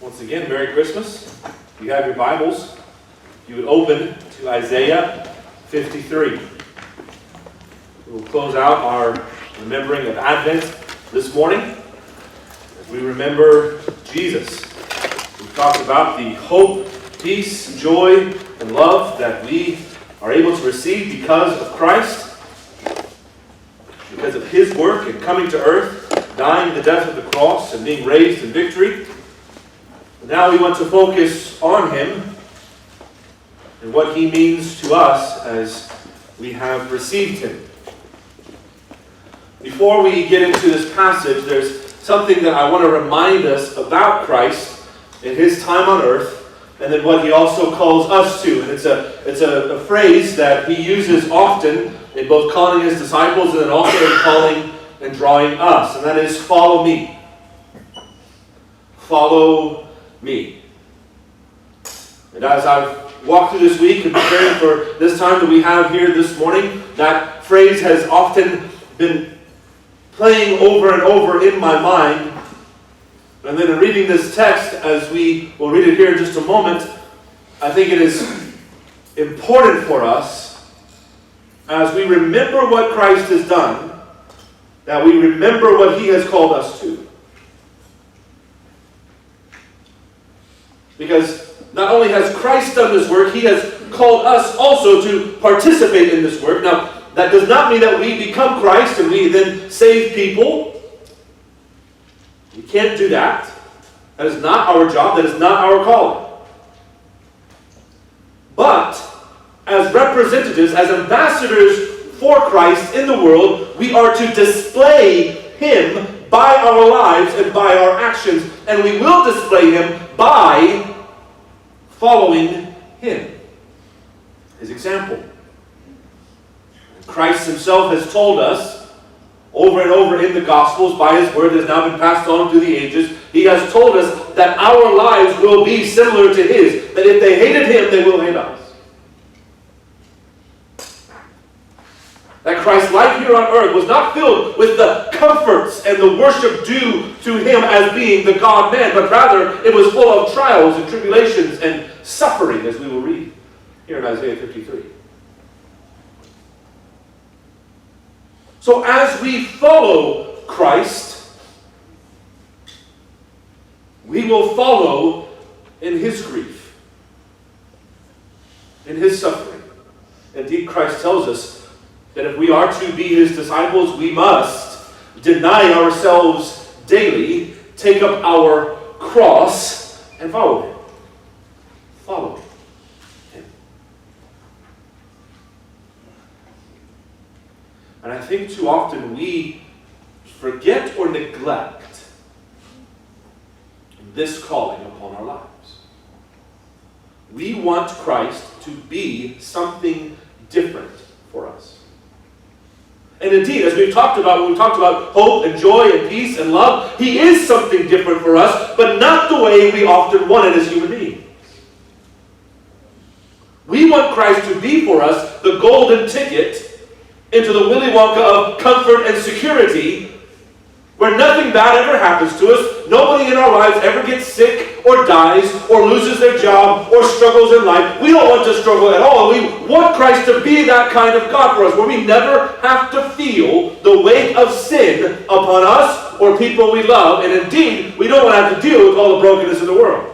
Once again, Merry Christmas. If you have your Bibles, you would open to Isaiah 53. We will close out our remembering of Advent this morning as we remember Jesus. We've talked about the hope, peace, joy, and love that we are able to receive because of Christ, because of His work in coming to earth, dying the death of the cross, and being raised in victory. Now we want to focus on Him and what He means to us as we have received Him. Before we get into this passage, there's something that I want to remind us about Christ in His time on earth, and then what He also calls us to. And it's a phrase that He uses often in both calling His disciples and then also in calling and drawing us, and that is, follow me. Follow me. And as I've walked through this week and preparing for this time that we have here this morning, that phrase has often been playing over and over in my mind. And then in reading this text, as we will read it here in just a moment, I think it is important for us, as we remember what Christ has done, that we remember what He has called us to. Because not only has Christ done this work, He has called us also to participate in this work. Now, that does not mean that we become Christ and we then save people. We can't do that. That is not our job. That is not our calling. But, as representatives, as ambassadors for Christ in the world, we are to display Him by our lives and by our actions. And we will display Him by following Him, His example. Christ Himself has told us over and over in the Gospels, by His word that has now been passed on through the ages, He has told us that our lives will be similar to His. That if they hated Him, they will hate us. That Christ's life here on earth was not filled with the comforts and the worship due to Him as being the God-man, but rather it was full of trials and tribulations and suffering, as we will read here in Isaiah 53. So as we follow Christ, we will follow in His grief, in His suffering. Indeed, Christ tells us that if we are to be His disciples, we must deny ourselves daily, take up our cross, and follow Him. Follow Him. And I think too often we forget or neglect this calling upon our lives. We want Christ to be something different for us. And indeed, as we've talked about, when we talked about hope and joy and peace and love, He is something different for us, but not the way we often want it as human beings. We want Christ to be for us the golden ticket into the Willy Wonka of comfort and security, where nothing bad ever happens to us, nobody in our lives ever gets sick or dies or loses their job or struggles in life. We don't want to struggle at all. We want Christ to be that kind of God for us, where we never have to feel the weight of sin upon us or people we love, and indeed, we don't want to have to deal with all the brokenness in the world.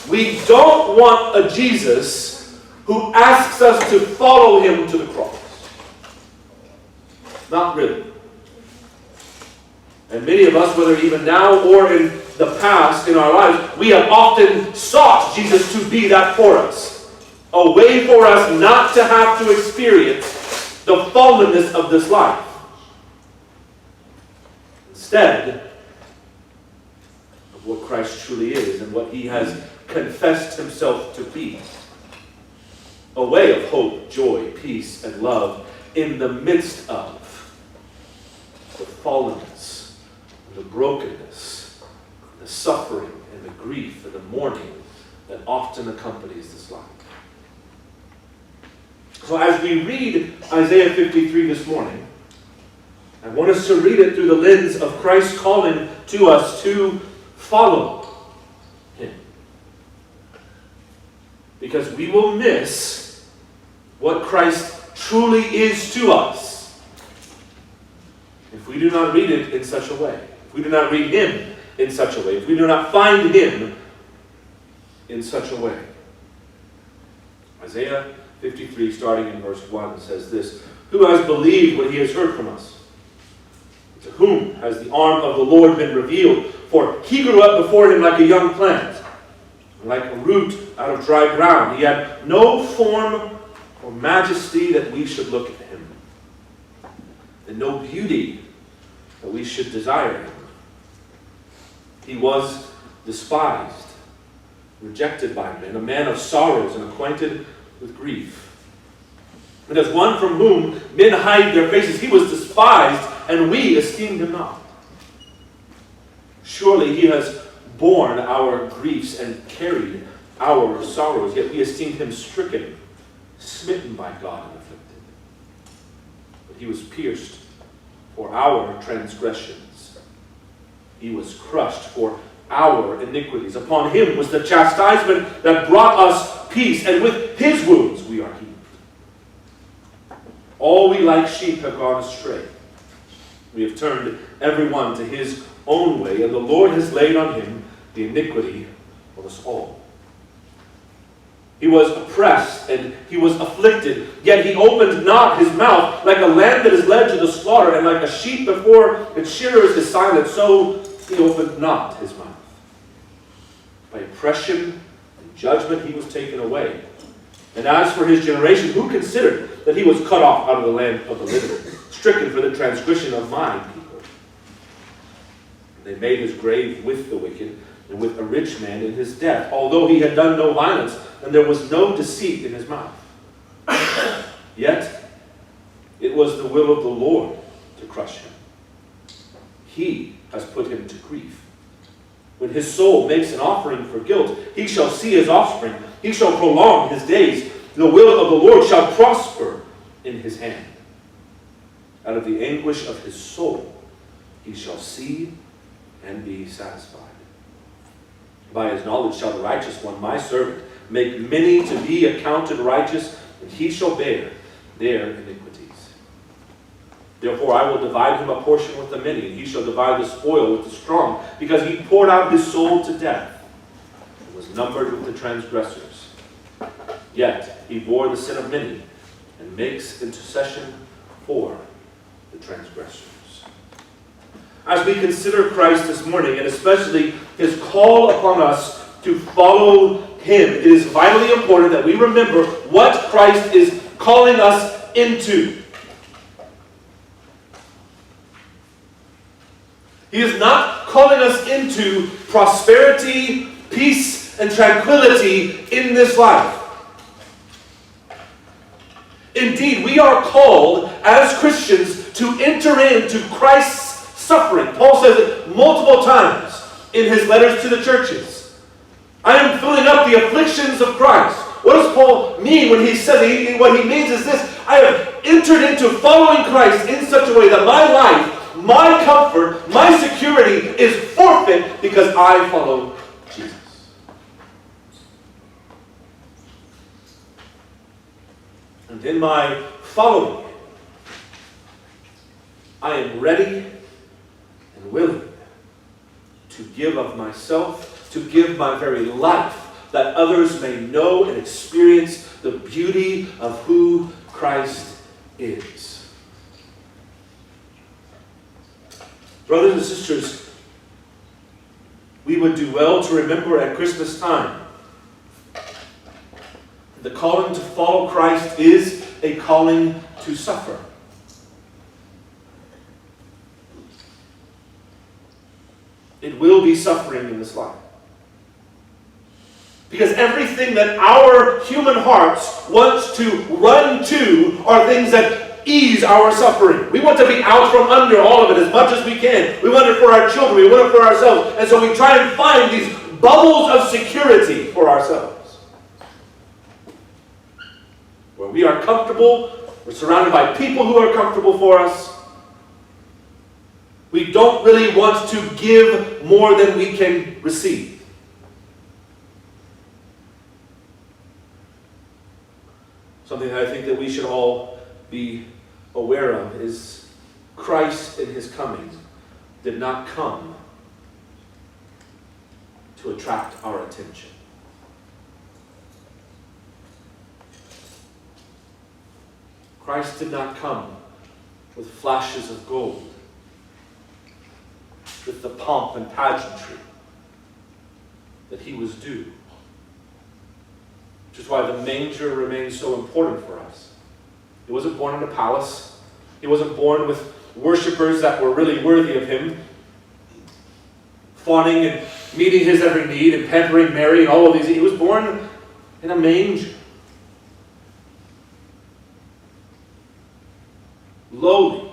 We don't want a Jesus who asks us to follow Him to the cross. Not really. And many of us, whether even now or in the past in our lives, we have often sought Jesus to be that for us. A way for us not to have to experience the fallenness of this life. Instead of what Christ truly is and what He has confessed Himself to be. A way of hope, joy, peace, and love in the midst of the fallenness, and the brokenness, the suffering, and the grief, and the mourning that often accompanies this life. So as we read Isaiah 53 this morning, I want us to read it through the lens of Christ's calling to us to follow Him. Because we will miss what Christ truly is to us if we do not read it in such a way. If we do not read Him in such a way. If we do not find Him in such a way. Isaiah 53, starting in verse 1, says this: Who has believed what He has heard from us? To whom has the arm of the Lord been revealed? For He grew up before Him like a young plant, like a root out of dry ground. He had no form or majesty that we should look at Him, and no beauty that we should desire Him. He was despised, rejected by men, a man of sorrows and acquainted with grief. And as one from whom men hide their faces, He was despised, and we esteemed Him not. Surely He has borne our griefs and carried our sorrows, yet we esteemed Him stricken, smitten by God, and afflicted. But He was pierced for our transgressions. He was crushed for our iniquities. Upon Him was the chastisement that brought us peace, and with His wounds we are healed. All we like sheep have gone astray. We have turned every one to his own way, and the Lord has laid on Him the iniquity of us all. He was oppressed and He was afflicted, yet He opened not His mouth. Like a lamb that is led to the slaughter, and like a sheep before its shearers is silent, so He opened not His mouth. By oppression and judgment He was taken away. And as for His generation, who considered that He was cut off out of the land of the living, stricken for the transgression of my people? They made His grave with the wicked, and with a rich man in his death, although he had done no violence, and there was no deceit in his mouth. Yet it was the will of the Lord to crush him. He has put him to grief. When his soul makes an offering for guilt, he shall see his offspring. He shall prolong his days. The will of the Lord shall prosper in his hand. Out of the anguish of his soul he shall see and be satisfied. By his knowledge shall the righteous one, my servant, make many to be accounted righteous, and he shall bear their iniquities. Therefore I will divide him a portion with the many, and he shall divide the spoil with the strong, because he poured out his soul to death, and was numbered with the transgressors. Yet he bore the sin of many, and makes intercession for the transgressors. As we consider Christ this morning, and especially His call upon us to follow Him, it is vitally important that we remember what Christ is calling us into. He is not calling us into prosperity, peace, and tranquility in this life. Indeed, we are called as Christians to enter into Christ's suffering. Paul says it multiple times in his letters to the churches. I am filling up the afflictions of Christ. What does Paul mean when he says it? What he means is this: I have entered into following Christ in such a way that my life, my comfort, my security is forfeit because I follow Jesus. And in my following Him, I am ready and willing to give of myself, to give my very life, that others may know and experience the beauty of who Christ is. Brothers and sisters, we would do well to remember at Christmas time the calling to follow Christ is a calling to suffer. It will be suffering in this life. Because everything that our human hearts want to run to are things that ease our suffering. We want to be out from under all of it as much as we can. We want it for our children. We want it for ourselves. And so we try and find these bubbles of security for ourselves. Where we are comfortable, we're surrounded by people who are comfortable for us, We don't really want to give more than we can receive. Something that I think that we should all be aware of is Christ in his coming did not come to attract our attention. Christ did not come with flashes of gold, with the pomp and pageantry that he was due. Which is why the manger remains so important for us. He wasn't born in a palace. He wasn't born with worshipers that were really worthy of him, fawning and meeting his every need and pampering Mary and all of these. He was born in a manger. Lowly.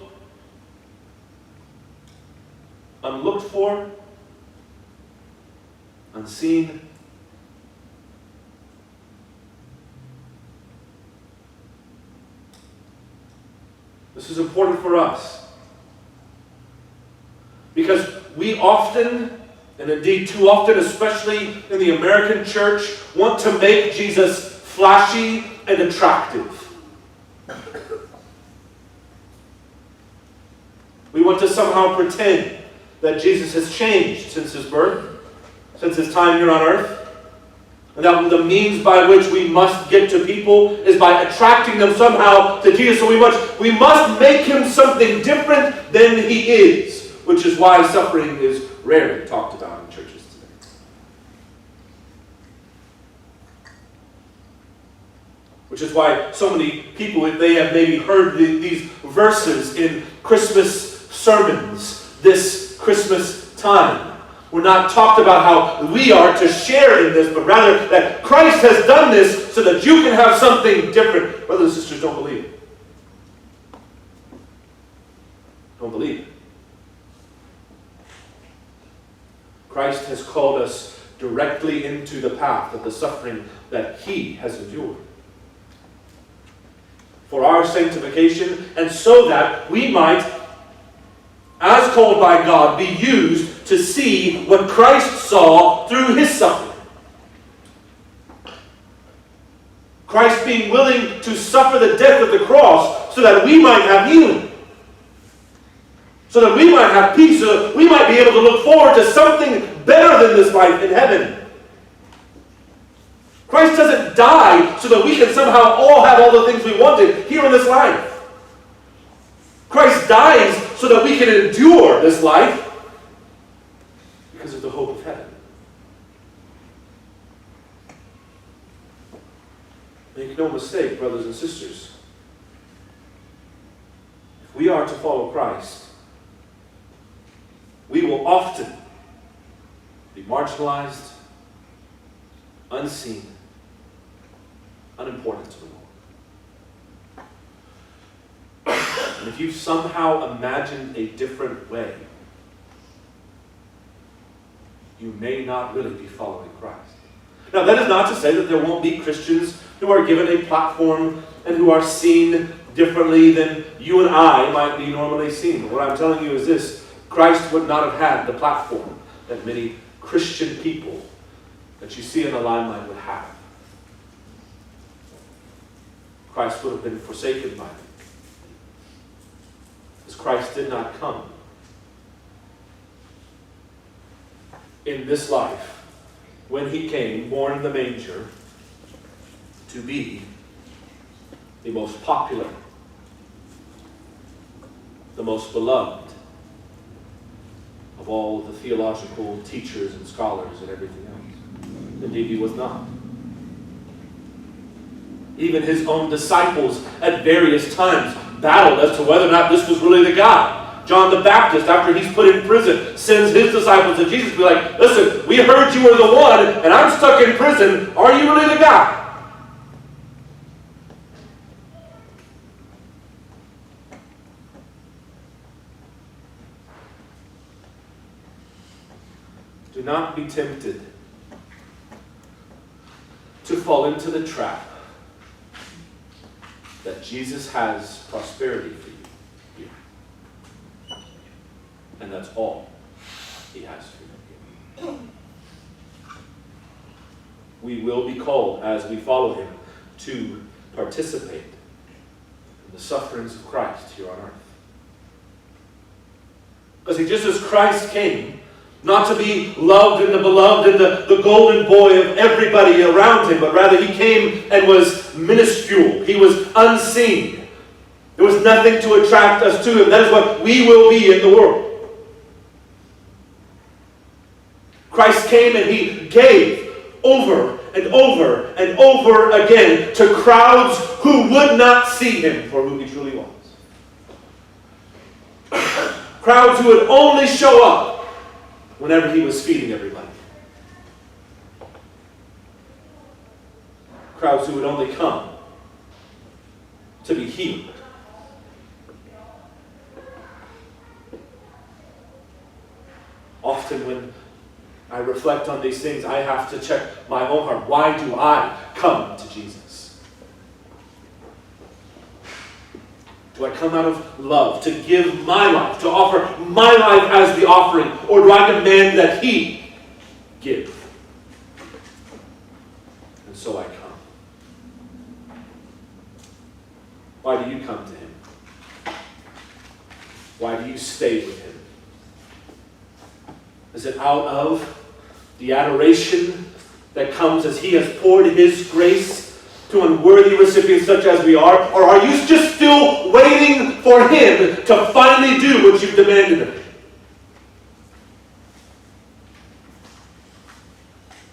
Unlooked for. Unseen. This is important for us because we often, and indeed too often, especially in the American church, want to make Jesus flashy and attractive. We want to somehow pretend that Jesus has changed since his birth, since his time here on earth. And that the means by which we must get to people is by attracting them somehow to Jesus. So we must make him something different than he is, which is why suffering is rarely talked about in churches today. Which is why so many people, if they have maybe heard these verses in Christmas sermons this Christmas time, we're not talked about how we are to share in this, but rather that Christ has done this so that you can have something different. Brothers and sisters, don't believe it. Don't believe it. Christ has called us directly into the path of the suffering that he has endured for our sanctification, and so that we might, as called by God, be used to see what Christ saw through his suffering. Christ being willing to suffer the death of the cross so that we might have healing. So that we might have peace, so that we might be able to look forward to something better than this life in heaven. Christ doesn't die so that we can somehow all have all the things we wanted here in this life. Christ dies so that we can endure this life because of the hope of heaven. Make no mistake, brothers and sisters. If we are to follow Christ, we will often be marginalized, unseen, unimportant to the Lord. And if you've somehow imagined a different way, you may not really be following Christ. Now, that is not to say that there won't be Christians who are given a platform and who are seen differently than you and I might be normally seen. But what I'm telling you is this: Christ would not have had the platform that many Christian people that you see in the limelight would have. Christ would have been forsaken by them. Because Christ did not come in this life, when he came, born in the manger, to be the most popular, the most beloved of all the theological teachers and scholars and everything else. Indeed, he was not. Even his own disciples at various times battled as to whether or not this was really the guy. John the Baptist, after he's put in prison, sends his disciples to Jesus to be like, listen, we heard you were the one, and I'm stuck in prison. Are you really the guy? Do not be tempted to fall into the trap that Jesus has prosperity for you here, and and that's all he has for you. We will be called, as we follow him, to participate in the sufferings of Christ here on earth. Because just as Christ came, not to be loved and the beloved and the golden boy of everybody around him, but rather he came and was minuscule. He was unseen. There was nothing to attract us to him. That is what we will be in the world. Christ came and he gave over and over and over again to crowds who would not see him for who he truly was. Crowds who would only show up whenever he was feeding everybody. Crowds who would only come to be healed. Often when I reflect on these things, I have to check my own heart. Why do I come to Jesus? Do I come out of love, to give my life, to offer my life as the offering? Or do I demand that he give? And so I come. Why do you come to him? Why do you stay with him? Is it out of the adoration that comes as he has poured his grace to unworthy recipients such as we are? Or are you just still waiting for him to finally do what you've demanded of him?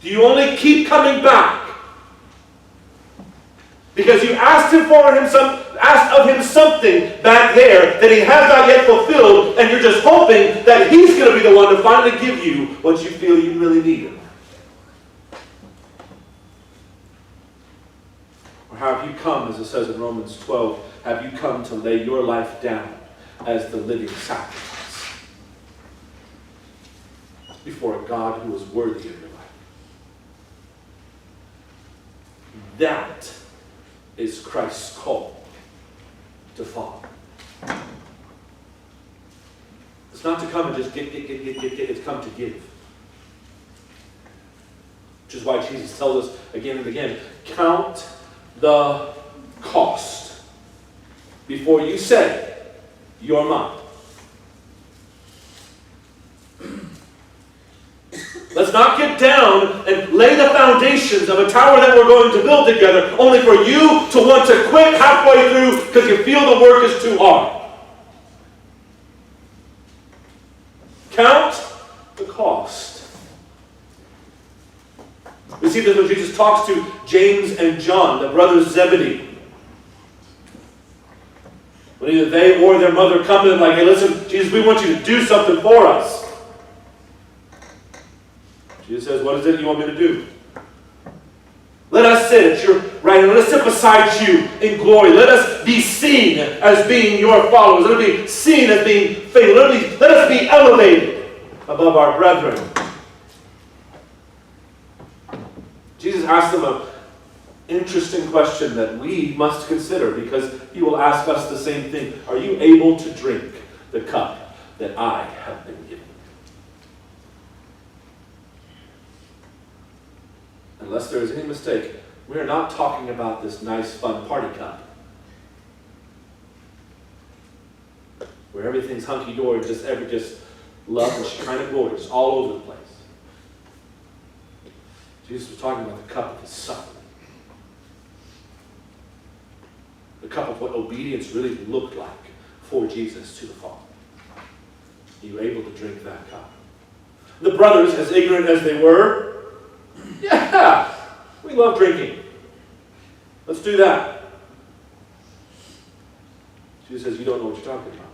Do you only keep coming back because you asked of him something back there that he has not yet fulfilled, and you're just hoping that he's going to be the one to finally give you what you feel you really need? Or have you come, as it says in Romans 12, have you come to lay your life down as the living sacrifice before a God who is worthy of your life? That is Christ's call to follow. It's not to come and just get. It's come to give. Which is why Jesus tells us again and again, count the cost before you say, you're mine. Let's not get down and lay the foundations of a tower that we're going to build together only for you to want to quit halfway through because you feel the work is too hard. Count the cost. We see this when Jesus talks to James and John, the brothers Zebedee. When either they or their mother come to them like, hey, listen, Jesus, we want you to do something for us. Jesus says, what is it you want me to do? Let us sit at your right hand. Let us sit beside you in glory. Let us be seen as being your followers. Let us be seen as being faithful. Let us be elevated above our brethren. Jesus asked them an interesting question that we must consider, because he will ask us the same thing. Are you able to drink the cup that I have been given? Unless there is any mistake, we are not talking about this nice, fun party cup where everything's hunky-dory, just love and Shekinah glory, just all over the place. Jesus was talking about the cup of his suffering. The cup of what obedience really looked like for Jesus to the Father. You were able to drink that cup. The brothers, as ignorant as they were, yeah, we love drinking. Let's do that. Jesus says, you don't know what you're talking about.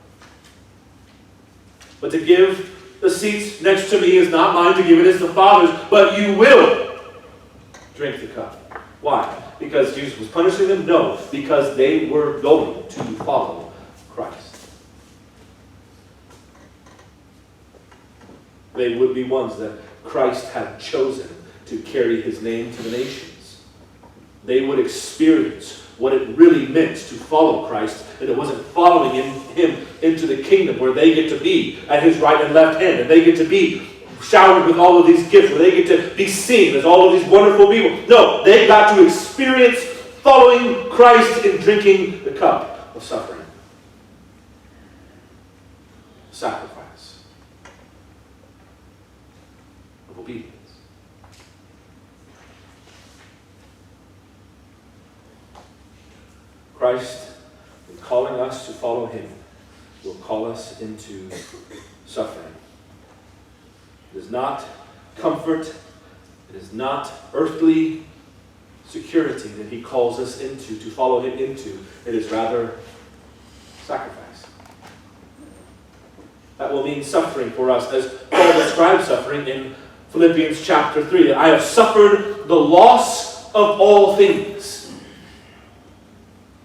But to give the seats next to me is not mine to give, it is the Father's, but you will drink the cup. Why? Because Jesus was punishing them? No, because they were going to follow Christ. They would be ones that Christ had chosen to carry his name to the nations. They would experience what it really meant to follow Christ, and it wasn't following him him into the kingdom where they get to be at his right and left hand, and they get to be showered with all of these gifts, where they get to be seen as all of these wonderful people. No, they got to experience following Christ in drinking the cup of suffering. Sacrifice of obedience. Christ, in calling us to follow him, will call us into suffering. It is not comfort, it is not earthly security that he calls us into, to follow him into. It is rather sacrifice. That will mean suffering for us, as Paul describes suffering in Philippians chapter 3. I have suffered the loss of all things,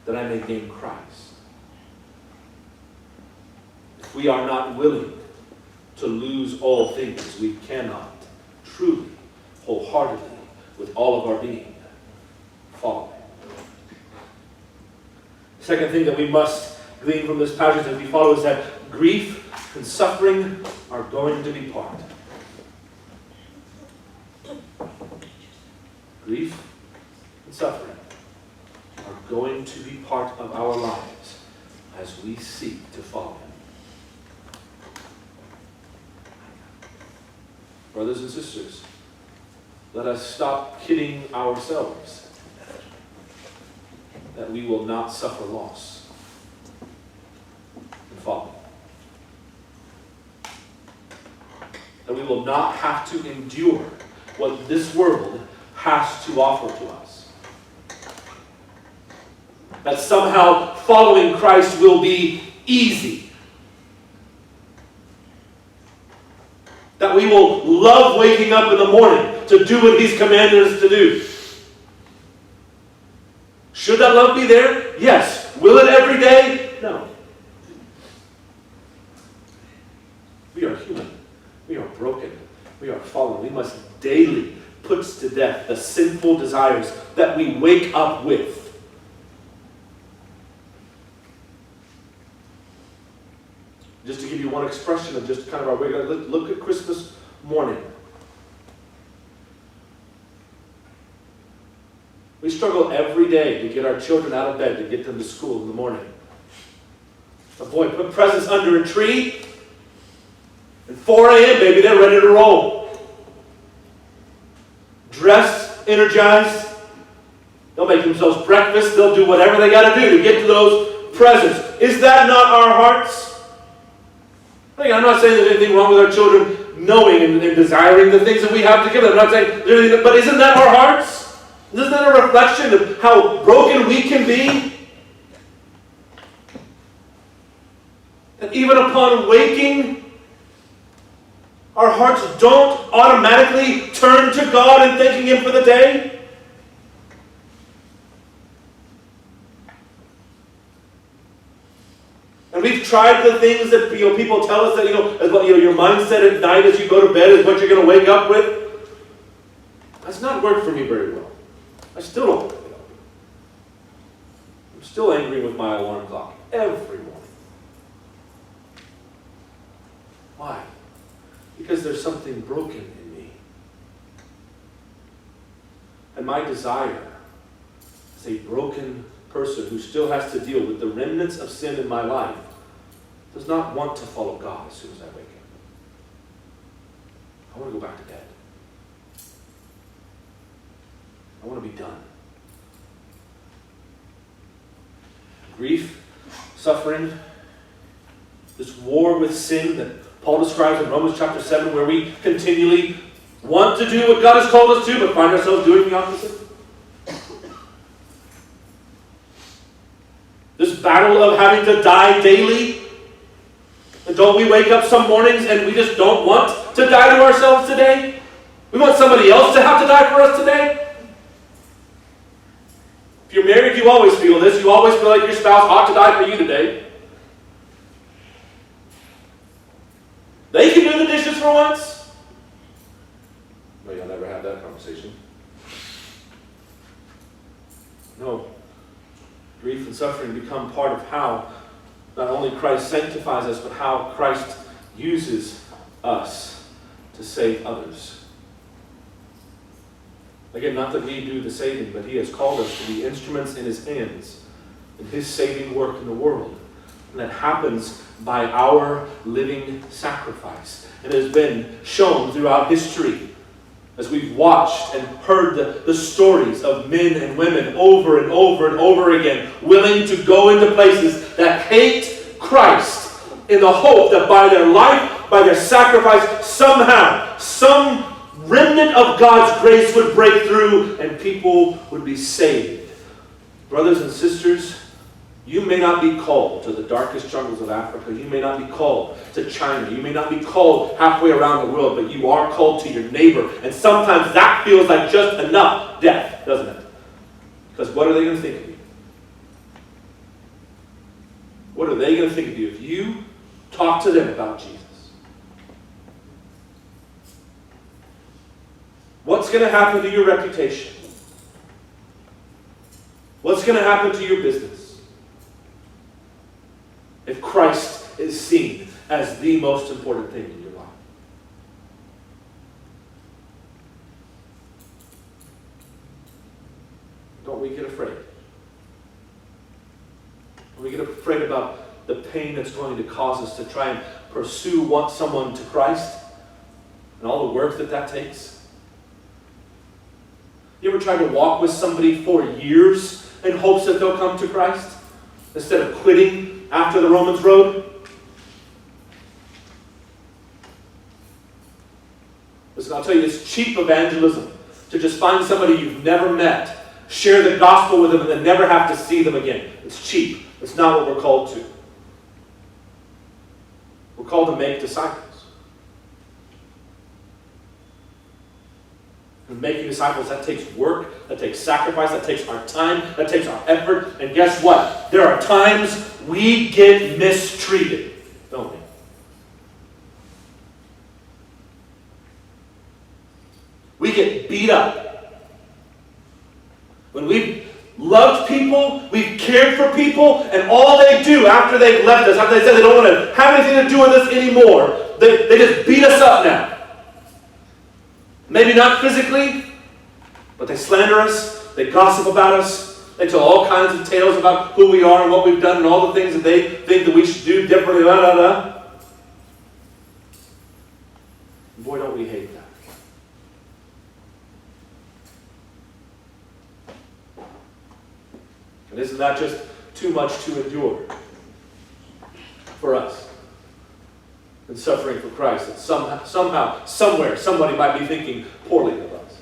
that I may gain Christ. If we are not willing to lose all things, we cannot truly, wholeheartedly, with all of our being, follow him. Second thing that we must glean from this passage as we follow is that grief and suffering are going to be part. Grief and suffering are going to be part of our lives as we seek to follow him. Brothers and sisters, let us stop kidding ourselves that we will not suffer loss and follow. That we will not have to endure what this world has to offer to us. That somehow following Christ will be easy. That we will love waking up in the morning to do what he's commanded us to do. Should that love be there? Yes. Will it every day? No. We are human. We are broken. We are fallen. We must daily put to death the sinful desires that we wake up with. Just to give you one expression of just kind of our way, look at Christmas morning. We struggle every day to get our children out of bed, to get them to school in the morning. But boy, put presents under a tree, at 4 a.m., baby, they're ready to roll. Dressed, energized. They'll make themselves breakfast. They'll do whatever they got to do to get to those presents. Is that not our hearts? I'm not saying there's anything wrong with our children knowing and desiring the things that we have to give them. I'm not saying, but isn't that our hearts? Isn't that a reflection of how broken we can be? That even upon waking, our hearts don't automatically turn to God and thanking him for the day? And we've tried the things that people tell us that your mindset at night as you go to bed is what you're going to wake up with. That's not worked for me very well. I still don't wake up. I'm still angry with my alarm clock every morning. Why? Because there's something broken in me. And my desire as a broken person who still has to deal with the remnants of sin in my life does not want to follow God as soon as I wake up. I want to go back to bed. I want to be done. Grief, suffering, this war with sin that Paul describes in Romans chapter 7, where we continually want to do what God has called us to, but find ourselves doing the opposite. This battle of having to die daily. And don't we wake up some mornings and we just don't want to die to ourselves today? We want somebody else to have to die for us today? If you're married, you always feel this. You always feel like your spouse ought to die for you today. They can do the dishes for once. Well, you'll never have that conversation. No. Grief and suffering become part of how not only Christ sanctifies us, but how Christ uses us to save others. Again, not that we do the saving, but he has called us to be instruments in his hands in his saving work in the world. And that happens by our living sacrifice. It has been shown throughout history as we've watched and heard the stories of men and women over and over and over again, willing to go into places that hate Christ in the hope that by their life, by their sacrifice, somehow, some remnant of God's grace would break through and people would be saved. Brothers and sisters, you may not be called to the darkest jungles of Africa. You may not be called to China. You may not be called halfway around the world, but you are called to your neighbor. And sometimes that feels like just enough death, doesn't it? Because what are they going to think of you? What are they going to think of you if you talk to them about Jesus? What's going to happen to your reputation? What's going to happen to your business if Christ is seen as the most important thing in your life? Don't we get afraid? Don't we get afraid about the pain that's going to cause us to try and pursue someone to Christ and all the work that takes? You ever tried to walk with somebody for years in hopes that they'll come to Christ instead of quitting after the Romans road? Listen, I'll tell you, it's cheap evangelism to just find somebody you've never met, share the gospel with them, and then never have to see them again. It's cheap. It's not what we're called to. We're called to make disciples. And making disciples, that takes work, that takes sacrifice, that takes our time, that takes our effort. And guess what? There are times we get mistreated, don't we? We get beat up. When we've loved people, we've cared for people, and all they do after they've left us, after they say they don't want to have anything to do with us anymore, they just beat us up now. Maybe not physically, but they slander us, they gossip about us, they tell all kinds of tales about who we are and what we've done and all the things that they think that we should do differently, Boy, don't we hate that. And isn't that just too much to endure for us? And suffering for Christ, that somehow, somewhere, somebody might be thinking poorly of us.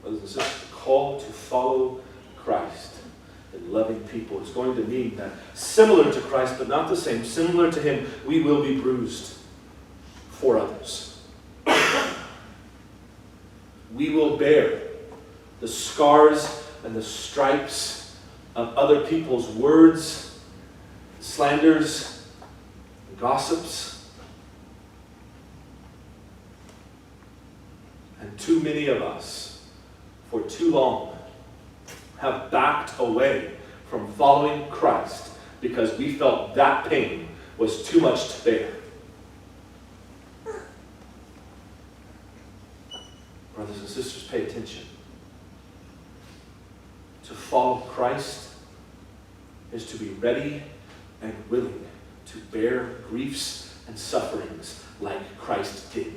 Brothers and sisters, the call to follow Christ in loving people is going to mean that similar to Christ, but not the same, similar to him, we will be bruised for others. We will bear the scars and the stripes of other people's words, slanders, gossips. And too many of us, for too long, have backed away from following Christ because we felt that pain was too much to bear. Brothers and sisters, pay attention. To follow Christ is to be ready and willing to bear griefs and sufferings like Christ did.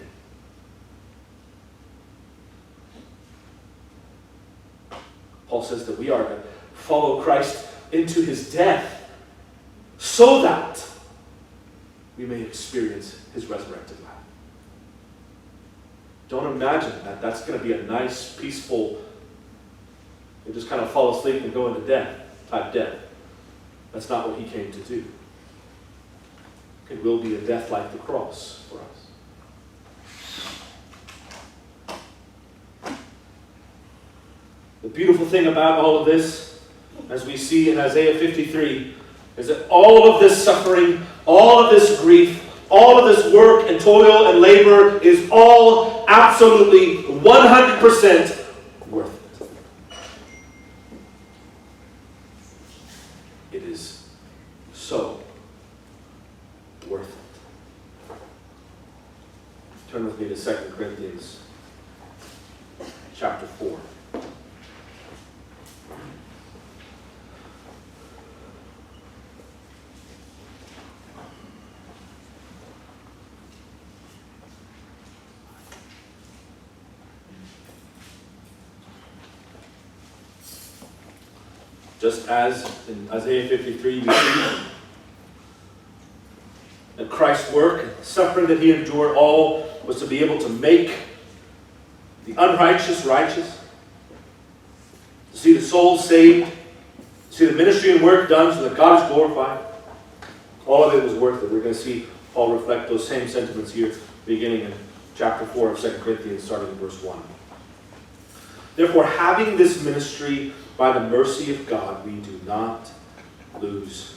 Paul says that we are to follow Christ into his death so that we may experience his resurrected life. Don't imagine that that's going to be a nice, peaceful, you just kind of fall asleep and go into death, type death. That's not what he came to do. It will be a death like the cross for us. The beautiful thing about all of this, as we see in Isaiah 53, is that all of this suffering, all of this grief, all of this work and toil and labor is all absolutely 100% worth it. worth it. Turn with me to 2 Corinthians chapter 4. Just as in Isaiah 53 we see that Christ's work and the suffering that he endured all was to be able to make the unrighteous righteous, to see the soul saved, to see the ministry and work done so that God is glorified. All of it was worth it. We're going to see Paul reflect those same sentiments here, beginning in chapter 4 of 2 Corinthians, starting in verse 1. Therefore, having this ministry by the mercy of God, we do not lose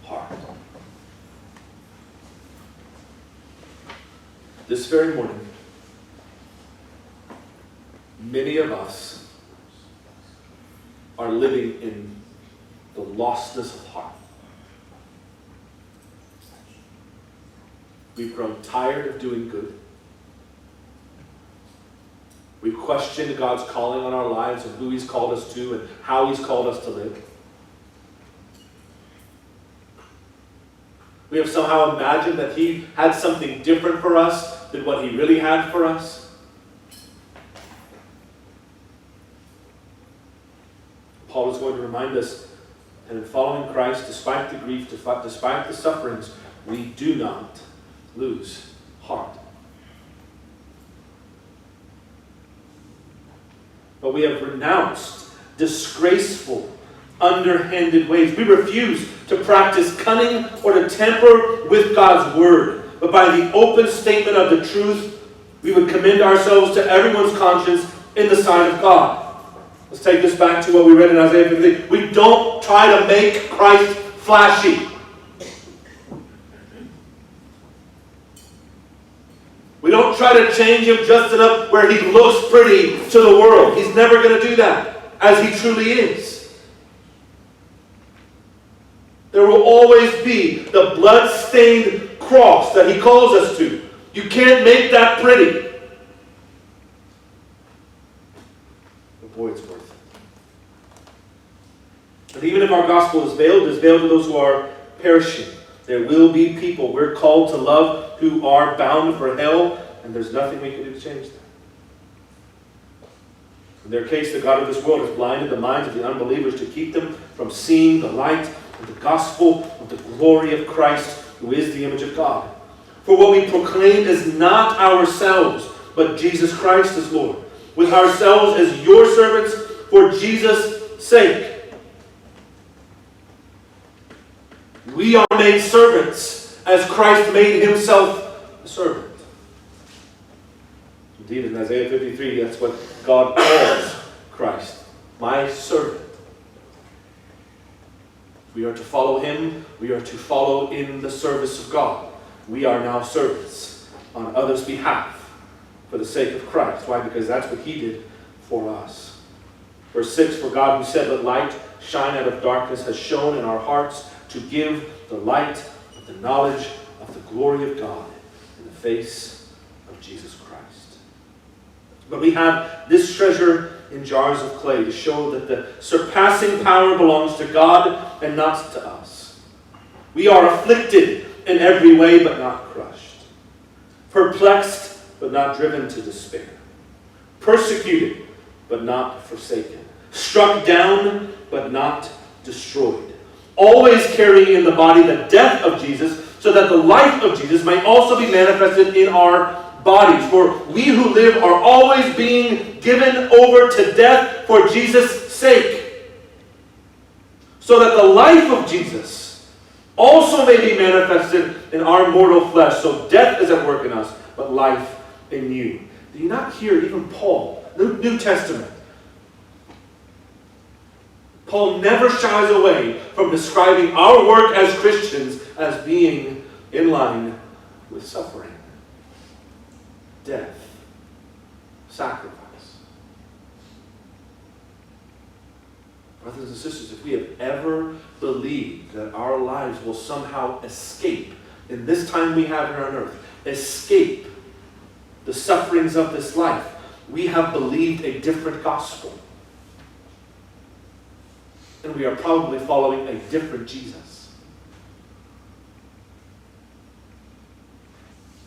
heart. This very morning, many of us are living in the lostness of heart. We've grown tired of doing good. We've questioned God's calling on our lives and who he's called us to and how he's called us to live. We have somehow imagined that he had something different for us than what he really had for us. Paul is going to remind us that in following Christ, despite the grief, despite the sufferings, we do not lose heart. But we have renounced disgraceful, underhanded ways. We refuse to practice cunning or to tamper with God's word. But by the open statement of the truth, we would commend ourselves to everyone's conscience in the sight of God. Let's take this back to what we read in Isaiah 53. We don't try to make Christ flashy. We don't try to change him just enough where he looks pretty to the world. He's never going to do that, as he truly is. There will always be the blood-stained cross that he calls us to. You can't make that pretty. But boy, it's worth it. And even if our gospel is veiled to those who are perishing. There will be people we're called to love who are bound for hell, and there's nothing we can do to change that. In their case, the God of this world has blinded the minds of the unbelievers to keep them from seeing the light of the gospel of the glory of Christ, who is the image of God. For what we proclaim is not ourselves, but Jesus Christ as Lord, with ourselves as your servants for Jesus' sake. We are made servants as Christ made himself a servant. Indeed, in Isaiah 53, that's what God calls Christ, my servant. We are to follow him. We are to follow in the service of God. We are now servants on others' behalf for the sake of Christ. Why? Because that's what he did for us. Verse 6, for God who said, let light shine out of darkness, has shone in our hearts to give the light of the knowledge of the glory of God in the face of Jesus Christ. But we have this treasure in jars of clay to show that the surpassing power belongs to God and not to us. We are afflicted in every way but not crushed, perplexed but not driven to despair, persecuted but not forsaken, struck down but not destroyed, always carrying in the body the death of Jesus, so that the life of Jesus might also be manifested in our bodies. For we who live are always being given over to death for Jesus' sake, so that the life of Jesus also may be manifested in our mortal flesh. So death is at work in us, but life in you. Do you not hear even Paul, New Testament? Paul never shies away from describing our work as Christians as being in line with suffering, death, sacrifice. Brothers and sisters, if we have ever believed that our lives will somehow escape in this time we have here on earth, escape the sufferings of this life, we have believed a different gospel. And we are probably following a different Jesus.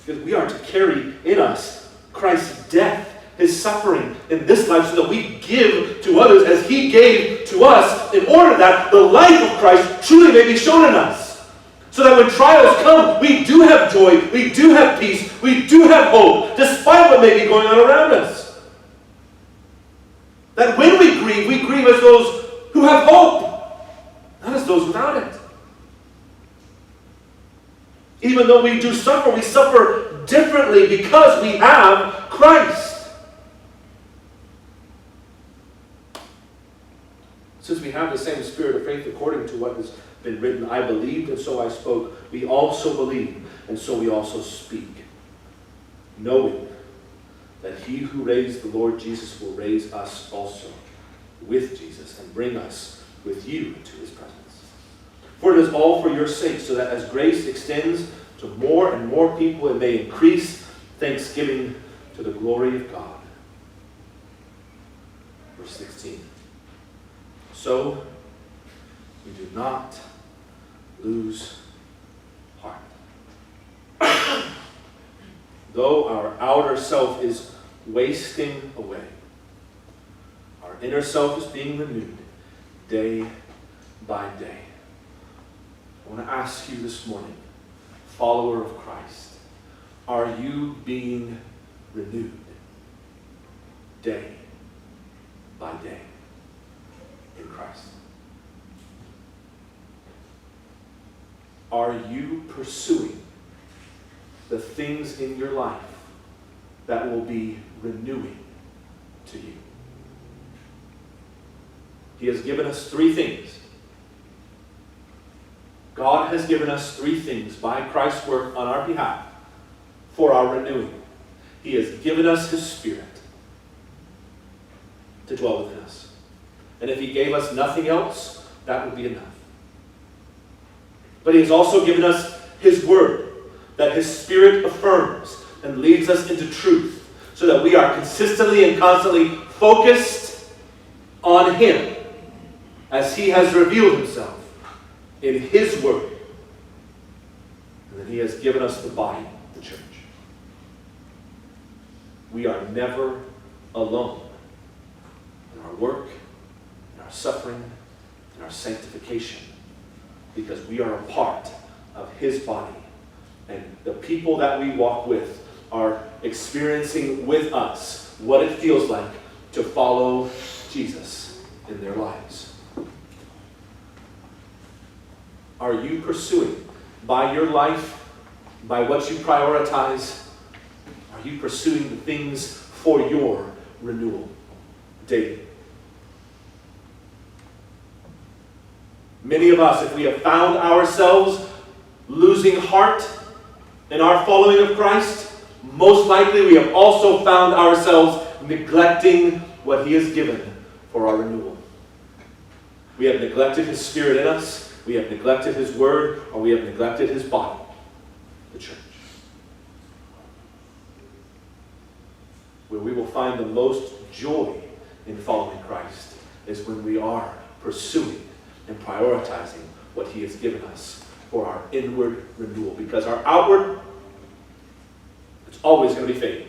Because we are to carry in us Christ's death, his suffering in this life, so that we give to others as he gave to us, in order that the life of Christ truly may be shown in us. So that when trials come, we do have joy, we do have peace, we do have hope, despite what may be going on around us. That when we grieve as those who have hope, not as those without it. Even though we do suffer, we suffer differently because we have Christ. Since we have the same spirit of faith according to what has been written, I believed and so I spoke, we also believe and so we also speak, knowing that he who raised the Lord Jesus will raise us also with Jesus and bring us with you to his presence. For it is all for your sake, so that as grace extends to more and more people, it may increase thanksgiving to the glory of God. Verse 16. So we do not lose heart. Though our outer self is wasting away, our inner self is being renewed day by day. I want to ask you this morning, follower of Christ, are you being renewed day by day in Christ? Are you pursuing the things in your life that will be renewing to you? He has given us three things. God has given us three things by Christ's work on our behalf for our renewing. He has given us his Spirit to dwell within us. And if he gave us nothing else, that would be enough. But he has also given us his word, that his Spirit affirms and leads us into truth, so that we are consistently and constantly focused on him as he has revealed himself in his word. And that he has given us the body, the church. We are never alone in our work, in our suffering, in our sanctification, because we are a part of his body. And the people that we walk with are experiencing with us what it feels like to follow Jesus in their lives. Are you pursuing, by your life, by what you prioritize, are you pursuing the things for your renewal daily? Many of us, if we have found ourselves losing heart in our following of Christ, most likely we have also found ourselves neglecting what he has given for our renewal. We have neglected his Spirit in us, we have neglected his word, or we have neglected his body, the church. Where we will find the most joy in following Christ is when we are pursuing and prioritizing what he has given us for our inward renewal. Because our outward, it's always going to be fading.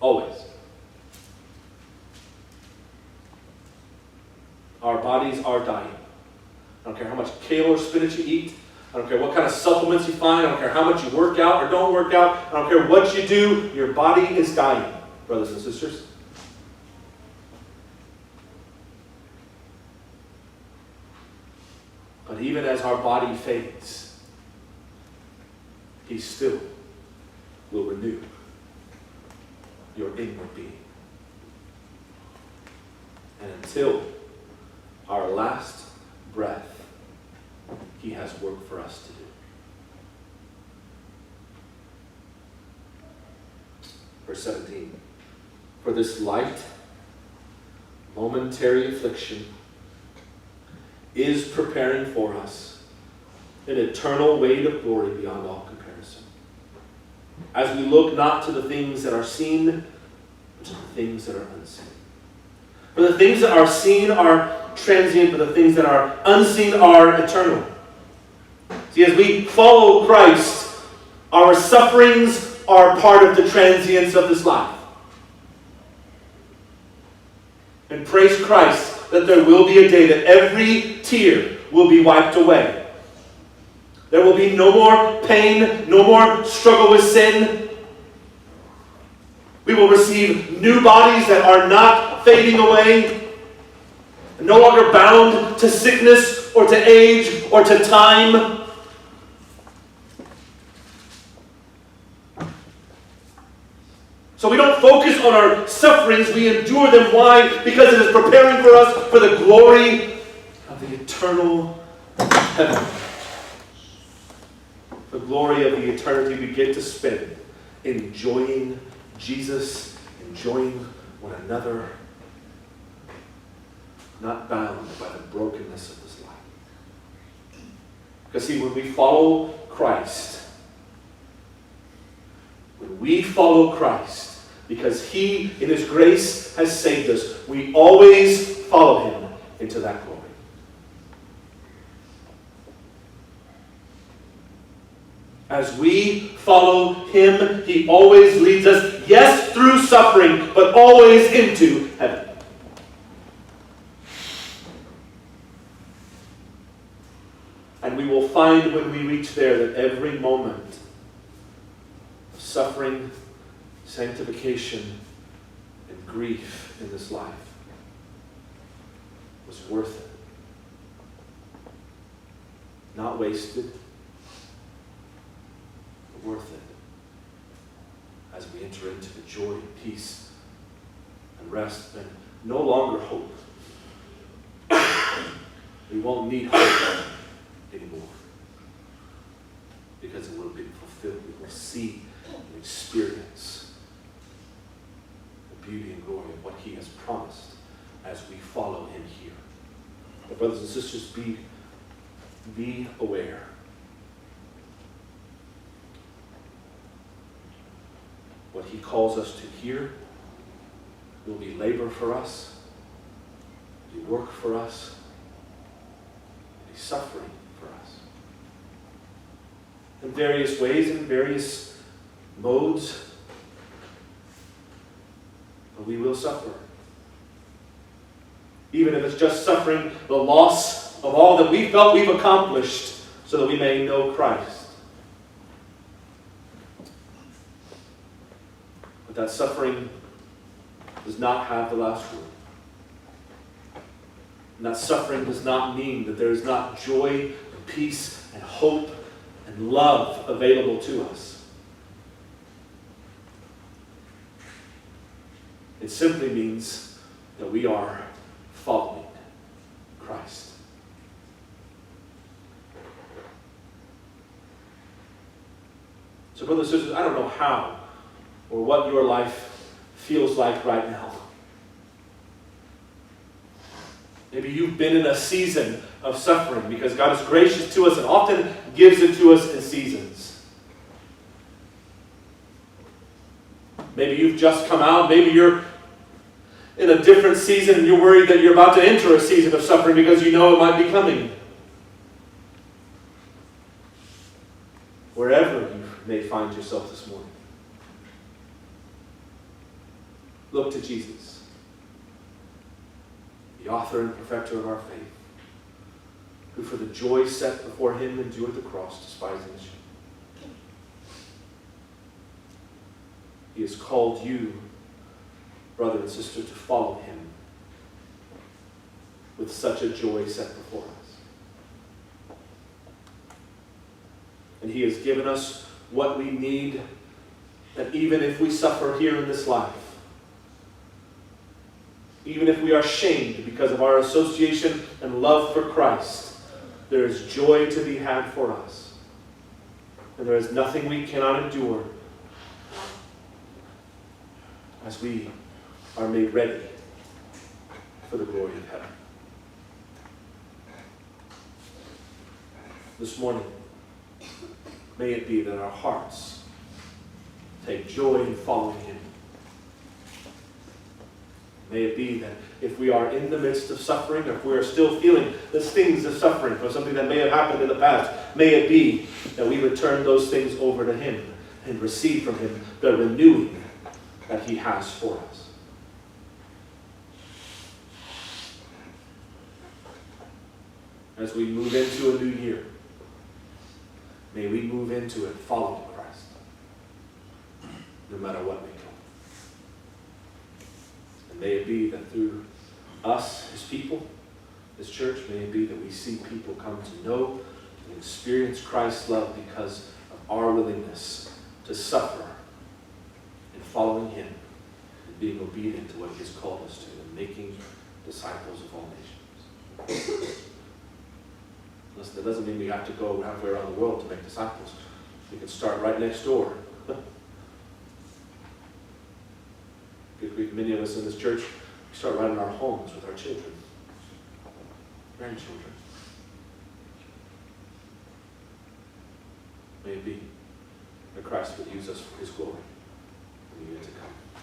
Always. Our bodies are dying. I don't care how much kale or spinach you eat. I don't care what kind of supplements you find. I don't care how much you work out or don't work out. I don't care what you do. Your body is dying, brothers and sisters. But even as our body fades, he still will renew your inward being. And until our last breath, he has work for us to do. Verse 17. For this light, momentary affliction is preparing for us an eternal weight of glory beyond all comparison. As we look not to the things that are seen, but to the things that are unseen. For the things that are seen are transient, but the things that are unseen are eternal. See, as we follow Christ, our sufferings are part of the transience of this life. And praise Christ that there will be a day that every tear will be wiped away. There will be no more pain, no more struggle with sin. We will receive new bodies that are not fading away, no longer bound to sickness or to age or to time. So we don't focus on our sufferings, we endure them. Why? Because it is preparing for us for the glory of the eternal heaven. The glory of the eternity we get to spend enjoying Jesus, enjoying one another, not bound by the brokenness of this life. Because see, when we follow Christ, because He, in His grace, has saved us, we always follow Him into that glory. As we follow Him, He always leads us, yes, through suffering, but always into heaven. And we will find when we reach there that every moment of suffering, sanctification, and grief in this life was worth it. Not wasted, but worth it. As we enter into the joy and peace and rest and no longer hope. We won't need hope anymore. Because it will be fulfilled. We will see and experience the beauty and glory of what He has promised as we follow Him here. But brothers and sisters, be aware. What He calls us to hear will be labor for us, be work for us, be suffering for us. In various ways, in various modes, but we will suffer. Even if it's just suffering the loss of all that we felt we've accomplished so that we may know Christ. But that suffering does not have the last word. And that suffering does not mean that there is not joy and peace and hope and love available to us. It simply means that we are following Christ. So brothers and sisters, I don't know how or what your life feels like right now. Maybe you've been in a season of suffering because God is gracious to us and often gives it to us in seasons. Maybe you've just come out. Maybe you're in a different season and you're worried that you're about to enter a season of suffering because you know it might be coming. Wherever you may find yourself this morning, look to Jesus, the author and perfecter of our faith, who for the joy set before Him endured the cross, despising the shame. He has called you, brother and sister, to follow Him with such a joy set before us. And He has given us what we need, that even if we suffer here in this life, even if we are shamed because of our association and love for Christ, there is joy to be had for us. And there is nothing we cannot endure as we are made ready for the glory of heaven. this morning, may it be that our hearts take joy in following him. May it be that if we are in the midst of suffering, or if we are still feeling the stings of suffering for something that may have happened in the past, may it be that we return those things over to him and receive from him the renewing that he has for us. As we move into a new year, may we move into it following Christ, no matter what may come. And may it be that through us, his people, his church, may it be that we see people come to know and experience Christ's love because of our willingness to suffer in following him and being obedient to what he has called us to and making disciples of all nations. Listen, that doesn't mean we have to go halfway around the world to make disciples. We can start right next door. Many of us in this church, we start right in our homes with our children, grandchildren. May it be that Christ would use us for his glory in the year to come.